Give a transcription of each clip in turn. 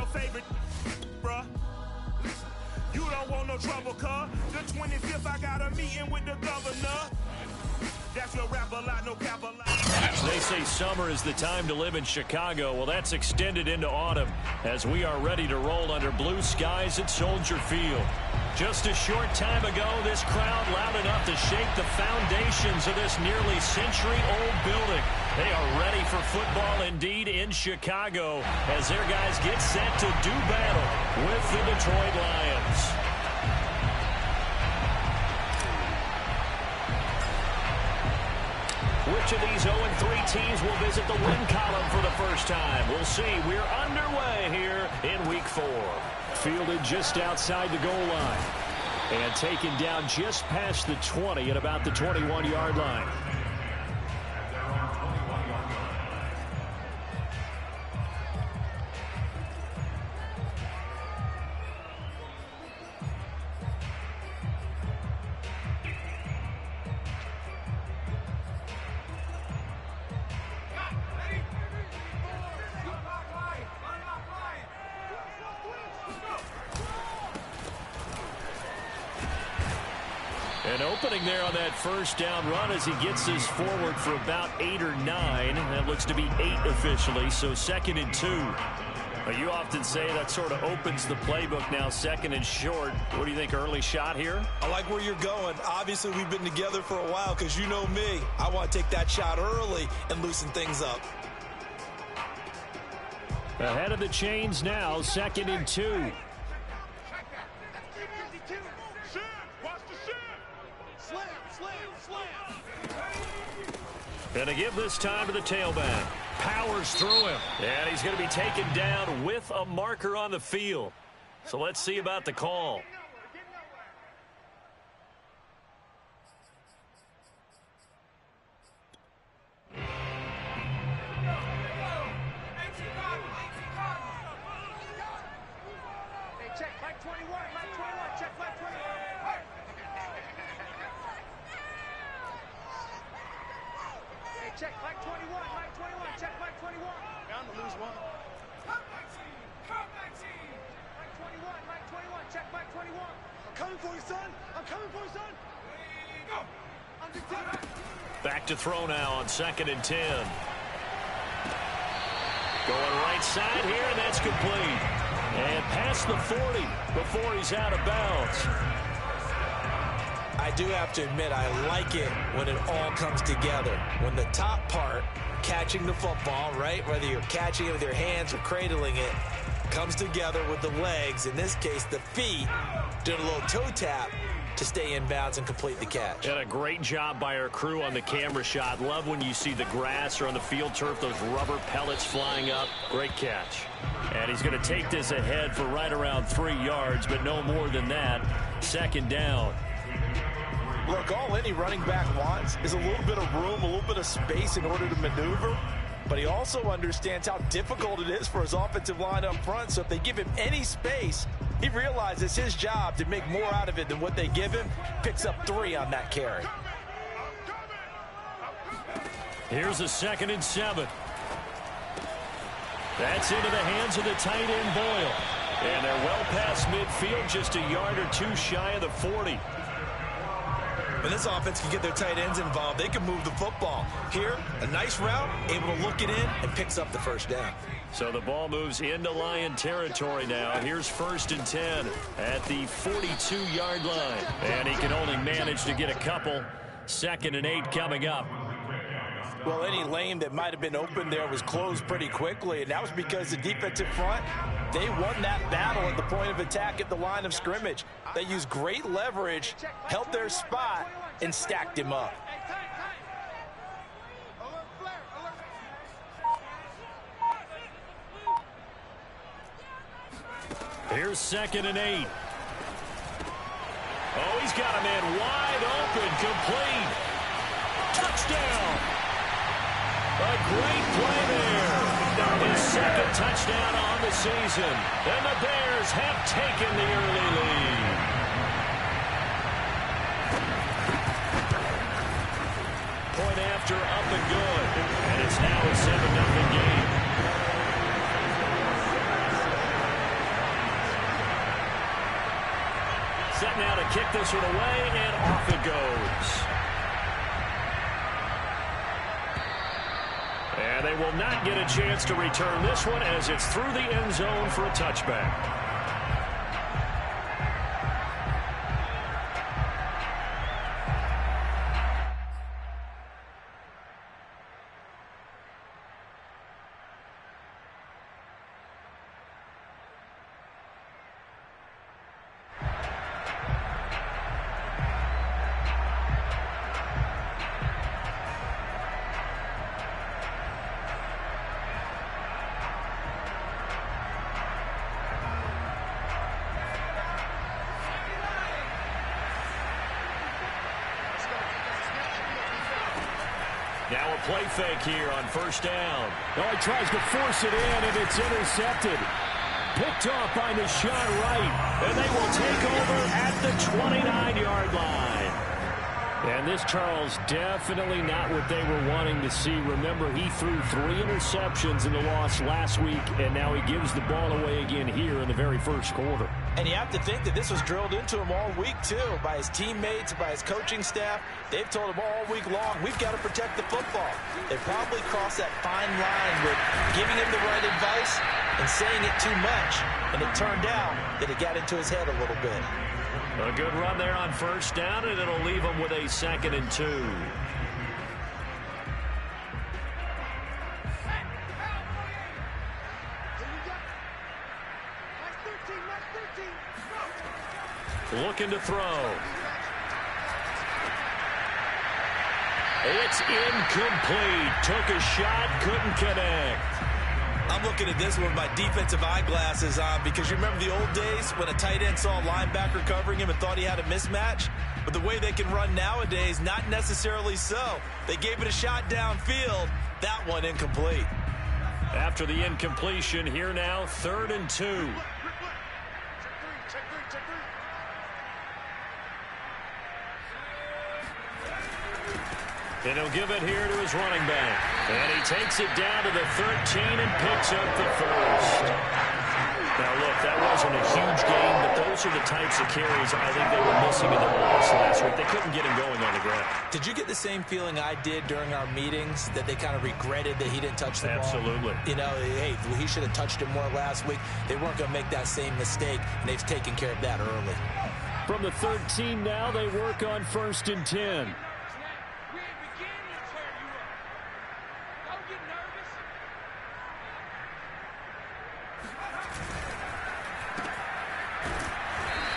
your favorite, bruh. You don't want no trouble, cuz. The 25th, I got a meeting with the governor. That's your rap a lot, no cap a lot. They say summer is the time to live in Chicago. Well, that's extended into autumn as we are ready to roll under blue skies at Soldier Field. Just a short time ago, this crowd loud enough to shake the foundations of this nearly century-old building. They are ready for football indeed in Chicago as their guys get set to do battle with the Detroit Lions. Which of these 0-3 teams will visit the win column for the first time? We'll see. We're underway here in Week 4. Fielded just outside the goal line. And taken down just past the 20 at about the 21-yard line. An opening there on that first down run as he gets this forward for about 8 or 9. That looks to be 8 officially, so 2nd and 2. You often say that sort of opens the playbook now, 2nd and short. What do you think, early shot here? I like where you're going. Obviously, we've been together for a while because you know me. I want to take that shot early and loosen things up. Ahead of the chains now, 2nd and 2. And to give this time to the tailback. Powers through him. And he's going to be taken down with a marker on the field. So let's see about the call. Check, Mike 21, Mike 21, check, Mike 21. Check, Mike 21, Mike 21, check, Mike 21. Down to lose one. Come back team, come back team. Mike 21, Mike 21, check, Mike 21. I'm coming for you, son. I'm coming for you, son. Go. Back to throw now on 2nd and 10. Going right side here, and that's complete. And past the 40 before he's out of bounds. I do have to admit, I like it when it all comes together. When the top part, catching the football, right, whether you're catching it with your hands or cradling it, comes together with the legs, in this case the feet, doing a little toe tap to stay in bounds and complete the catch. And a great job by our crew on the camera shot. Love when you see the grass or on the field turf, those rubber pellets flying up. Great catch. And he's going to take this ahead for right around 3 yards, but no more than that. 2nd down. Look, all any running back wants is a little bit of room, a little bit of space in order to maneuver. But he also understands how difficult it is for his offensive line up front. So if they give him any space, he realizes his job to make more out of it than what they give him. Picks up 3 on that carry. Here's a 2nd and 7. That's into the hands of the tight end, Boyle. And they're well past midfield, just a yard or 2 shy of the 40. When this offense can get their tight ends involved, they can move the football. Here, a nice route, able to look it in, and picks up the first down. So the ball moves into Lion territory now. Here's 1st and 10 at the 42-yard line. And he can only manage to get a couple. 2nd and 8 coming up. Well, any lane that might have been open there was closed pretty quickly, and that was because the defensive front, they won that battle at the point of attack at the line of scrimmage. They used great leverage, held their spot, and stacked him up. Here's 2nd and 8. Oh, he's got a man wide open, complete. Touchdown. A great play there. His 2nd touchdown on the season. And the Bears have taken the early lead. Point after, up and good. And it's now a 7-0 game. set now to kick this one away, and off it goes. And they will not get a chance to return this one as it's through the end zone for a touchback. Now a play fake here on first down. Oh, he tries to force it in, and it's intercepted. Picked off by Nashon Wright. And they will take over at the 29-yard line. And this, Charles, definitely not what they were wanting to see. Remember, he threw 3 interceptions in the loss last week, and now he gives the ball away again here in the very first quarter. And you have to think that this was drilled into him all week, too, by his teammates, by his coaching staff. They've told him all week long, we've got to protect the football. They probably crossed that fine line with giving him the right advice and saying it too much. And it turned out that it got into his head a little bit. A good run there on first down, and it'll leave him with a 2nd and 2. Looking to throw. It's incomplete. Took a shot, couldn't connect. I'm looking at this one with my defensive eyeglasses on because you remember the old days when a tight end saw a linebacker covering him and thought he had a mismatch? But the way they can run nowadays, not necessarily so. They gave it a shot downfield. That one incomplete. After the incompletion, here now, 3rd and 2. And he'll give it here to his running back. And he takes it down to the 13 and picks up the first. Now, look, that wasn't a huge game, but those are the types of carries I think they were missing in the loss last week. They couldn't get him going on the ground. Did you get the same feeling I did during our meetings, that they kind of regretted that he didn't touch the ball? Absolutely. You know, hey, he should have touched it more last week. They weren't going to make that same mistake, and they've taken care of that early. From the 13 now, they work on 1st and 10.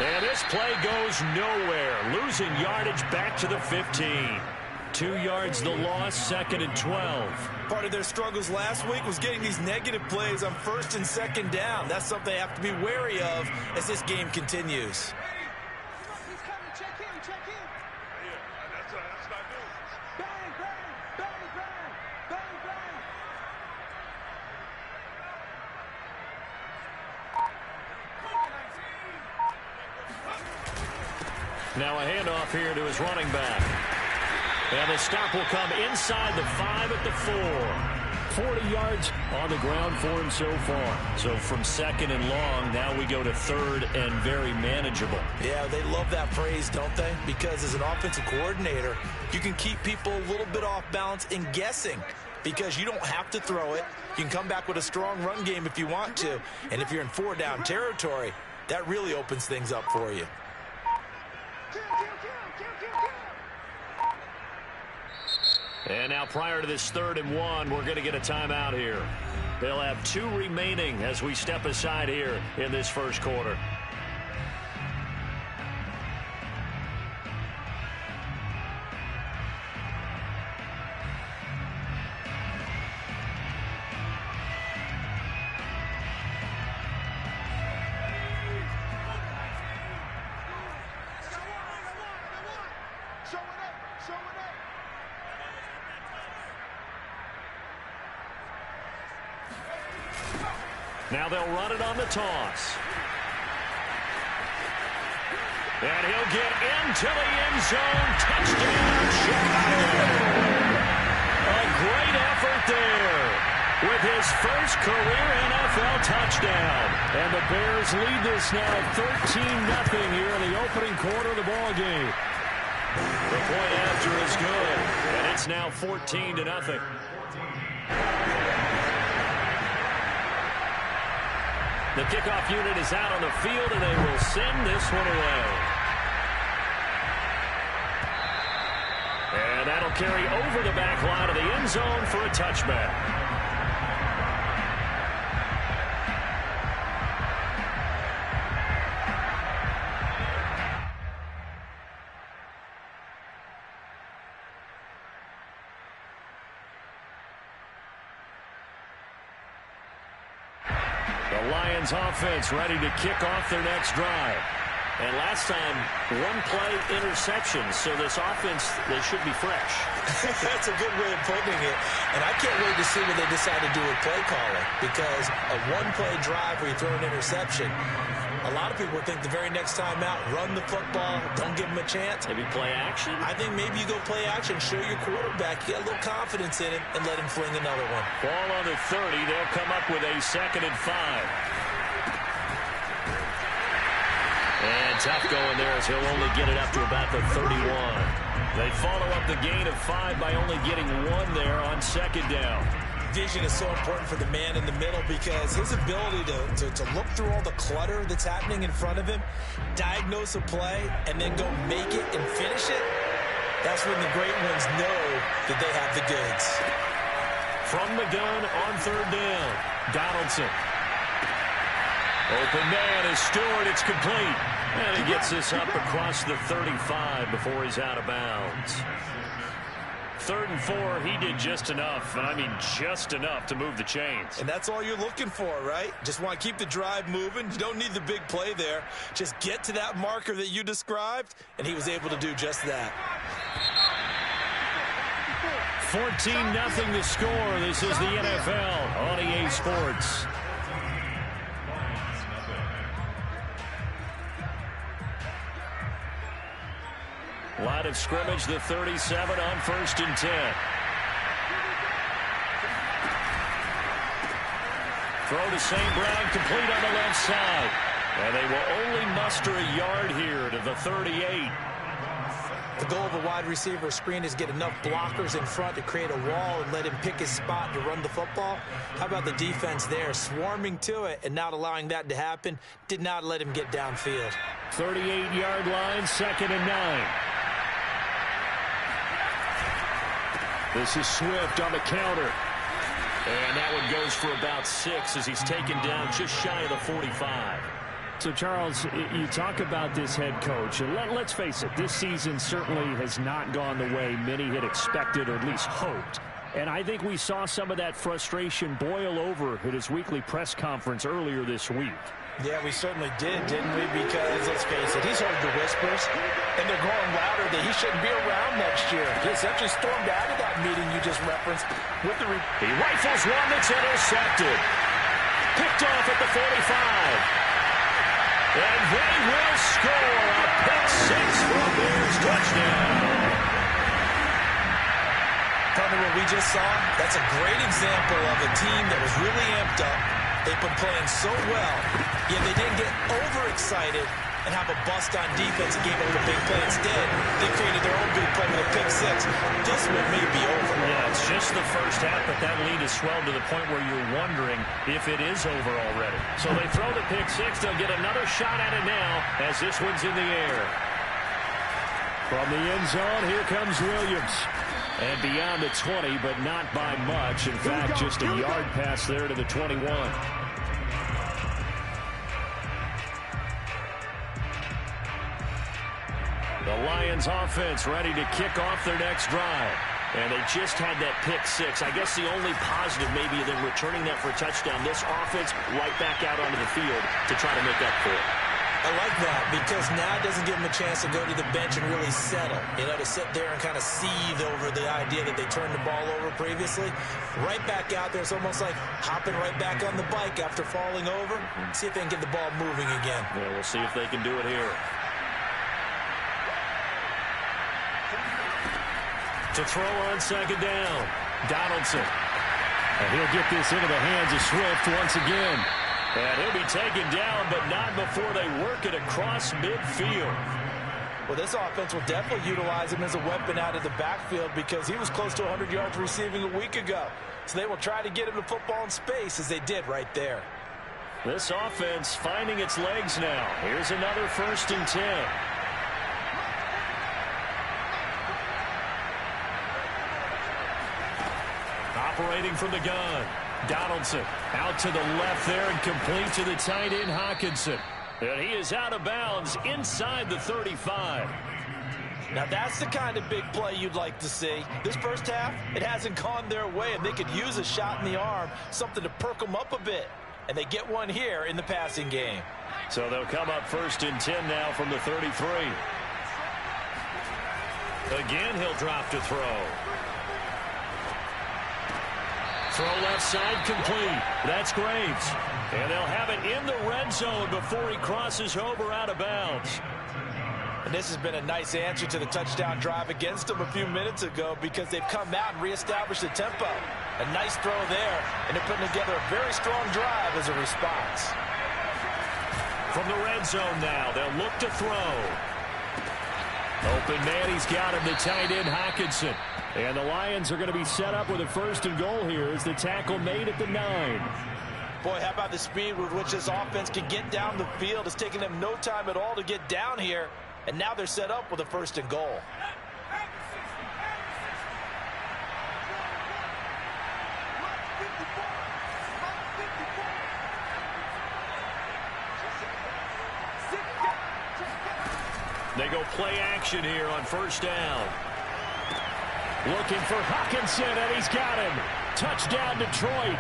And this play goes nowhere. Losing yardage back to the 15. 2 yards the loss, 2nd and 12. Part of their struggles last week was getting these negative plays on 1st and 2nd down. That's something they have to be wary of as this game continues. Now a handoff here to his running back. And the stop will come inside the 5 at the 4. 40 yards on the ground for him so far. So from 2nd and long, now we go to 3rd and very manageable. Yeah, they love that phrase, don't they? Because as an offensive coordinator, you can keep people a little bit off balance in guessing. Because you don't have to throw it. You can come back with a strong run game if you want to. And if you're in 4-down territory, that really opens things up for you. And now prior to this 3rd and 1, we're going to get a timeout here. They'll have 2 remaining as we step aside here in this first quarter. Now they'll run it on the toss. And he'll get into the end zone. Touchdown, Chicago. A great effort there with his first career NFL touchdown. And the Bears lead this now 13-0 here in the opening quarter of the ball game. The point after is good, and it's now 14-0. The kickoff unit is out on the field, and they will send this one away. And that'll carry over the back line of the end zone for a touchback. The Lions offense ready to kick off their next drive. And last time, one-play interception. So this offense, they should be fresh. That's a good way of putting it. And I can't wait to see what they decide to do with play calling. Because a one-play drive where you throw an interception, a lot of people think the very next time out, run the football, don't give them a chance. Maybe play action? I think maybe you go play action, show your quarterback, you got a little confidence in him, and let him fling another one. Ball on the 30. They'll come up with a 2nd and 5. And tough going there as he'll only get it up to about the 31. They follow up the gain of 5 by only getting 1 there on 2nd down. Vision is so important for the man in the middle because his ability to look through all the clutter that's happening in front of him, diagnose a play, and then go make it and finish it, that's when the great ones know that they have the goods. From the gun on 3rd down, Donaldson. Open man is Stewart. It's complete. And he gets this up across the 35 before he's out of bounds. 3rd and 4, he did just enough, and I mean just enough to move the chains. And that's all you're looking for, right? Just want to keep the drive moving. You don't need the big play there. Just get to that marker that you described, and he was able to do just that. 14-0 to score. This is the NFL on EA Sports. Line of scrimmage, the 37 on 1st and 10. Throw to St. Brown, complete on the left side. And they will only muster a yard here to the 38. The goal of a wide receiver screen is get enough blockers in front to create a wall and let him pick his spot to run the football. How about the defense there, swarming to it and not allowing that to happen? Did not let him get downfield. 38-yard line, 2nd and 9. This is Swift on the counter. And that one goes for about 6 as he's taken down just shy of the 45. So, Charles, you talk about this head coach, and let's face it, this season certainly has not gone the way many had expected or at least hoped. And I think we saw some of that frustration boil over at his weekly press conference earlier this week. Yeah, we certainly did, didn't we? Because, let's face it, he's heard the whispers, and they're growing louder that he shouldn't be around next year. He essentially stormed out of that meeting you just referenced with the... He rifles one that's intercepted. Picked off at the 45. And they will score a pick 6 for a Bears touchdown. Partner, what we just saw, that's a great example of a team that was really amped up. They've been playing so well, yet they didn't get overexcited and have a bust on defense and gave up a big play. Instead, they created their own big play with a pick 6. This one may be over. Yeah, it's just the first half, but that lead has swelled to the point where you're wondering if it is over already. So they throw the pick 6. They'll get another shot at it now as this one's in the air. From the end zone, here comes Williams. And beyond the 20, but not by much. In fact, just a yard pass there to the 21. The Lions offense ready to kick off their next drive. And they just had that pick 6. I guess the only positive maybe than returning that for a touchdown. This offense right back out onto the field to try to make up for it. I like that because now it doesn't give them a chance to go to the bench and really settle. You know, to sit there and kind of seethe over the idea that they turned the ball over previously. Right back out there, it's almost like hopping right back on the bike after falling over. See if they can get the ball moving again. Yeah, we'll see if they can do it here. To throw on 2nd down, Donaldson. And he'll get this into the hands of Swift once again. And he'll be taken down, but not before they work it across midfield. Well, this offense will definitely utilize him as a weapon out of the backfield because he was close to 100 yards receiving a week ago. So they will try to get him the football in space as they did right there. This offense finding its legs now. Here's another 1st and 10. Operating from the gun. Donaldson out to the left there and complete to the tight end Hockenson. And he is out of bounds inside the 35. Now that's the kind of big play you'd like to see. This first half, it hasn't gone their way, and they could use a shot in the arm, something to perk them up a bit. And they get one here in the passing game. So they'll come up 1st and 10 now from the 33. Again, he'll drop to throw. Throw left side complete. That's Graves. And they'll have it in the red zone before he crosses over out of bounds. And this has been a nice answer to the touchdown drive against them a few minutes ago because they've come out and reestablished the tempo. A nice throw there, and they're putting together a very strong drive as a response. From the red zone now, they'll look to throw. Open man, he's got him, the tight end Hockenson. And the Lions are going to be set up with a 1st and goal here as the tackle made at the 9. Boy, how about the speed with which this offense can get down the field? It's taking them no time at all to get down here. And now they're set up with a 1st and goal. They go play action here on 1st down. Looking for Hockenson, and he's got him. Touchdown, Detroit.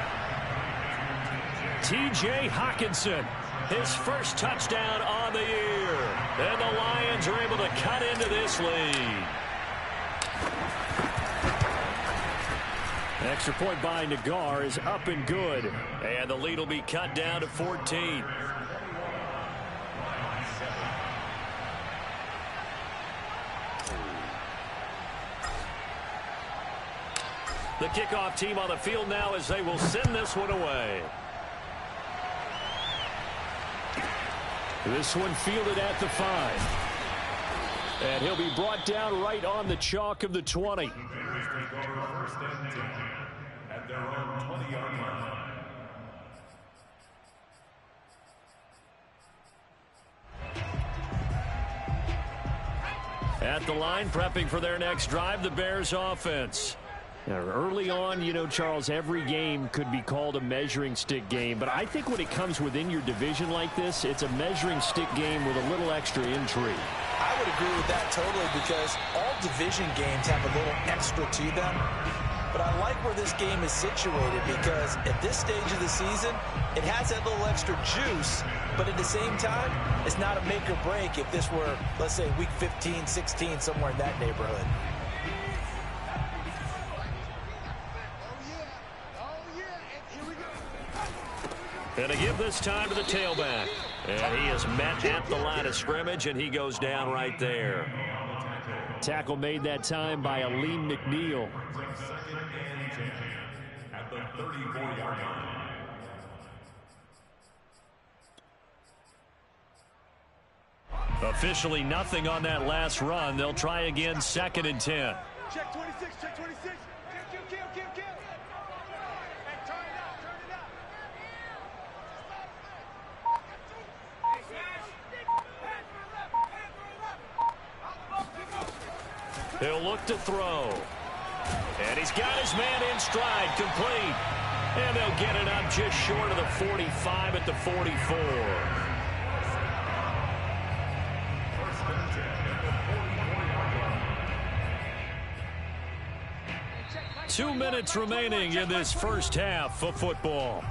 T.J. Hockenson, his first touchdown on the year. And the Lions are able to cut into this lead. Extra point by Nagar is up and good. And the lead will be cut down to 14. The kickoff team on the field now as they will send this one away. This one fielded at the 5. And he'll be brought down right on the chalk of the 20. At their own 20-yard line. At the line, prepping for their next drive, the Bears offense. Now, early on, you know, Charles, every game could be called a measuring stick game. But I think when it comes within your division like this, it's a measuring stick game with a little extra intrigue. I would agree with that totally because all division games have a little extra to them. But I like where this game is situated because at this stage of the season, it has that little extra juice. But at the same time, it's not a make or break if this were, let's say, week 15, 16, somewhere in that neighborhood. And to give this time to the tailback. And he is met at the line of scrimmage, and he goes down right there. Tackle made that time by Aleem McNeil. At the 34-yard line. Officially nothing on that last run. They'll try again, 2nd and 10. Check 26, check 26. Kill. Hey, turn it up. He'll look to throw. And he's got his man in stride, complete. And they'll get it up just short of the 45 at the 44. 2 minutes remaining in this first half of football.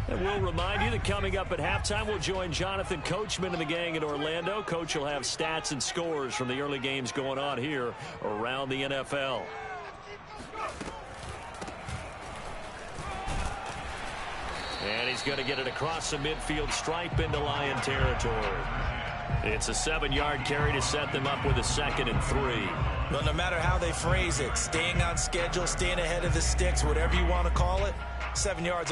And we'll remind you that coming up at halftime, we'll join Jonathan Coachman and the gang in Orlando. Coach will have stats and scores from the early games going on here around the NFL. And he's going to get it across the midfield stripe into Lion territory. It's a 7-yard carry to set them up with a 2nd and 3. Well, no matter how they phrase it, staying on schedule, staying ahead of the sticks, whatever you want to call it, 7 yards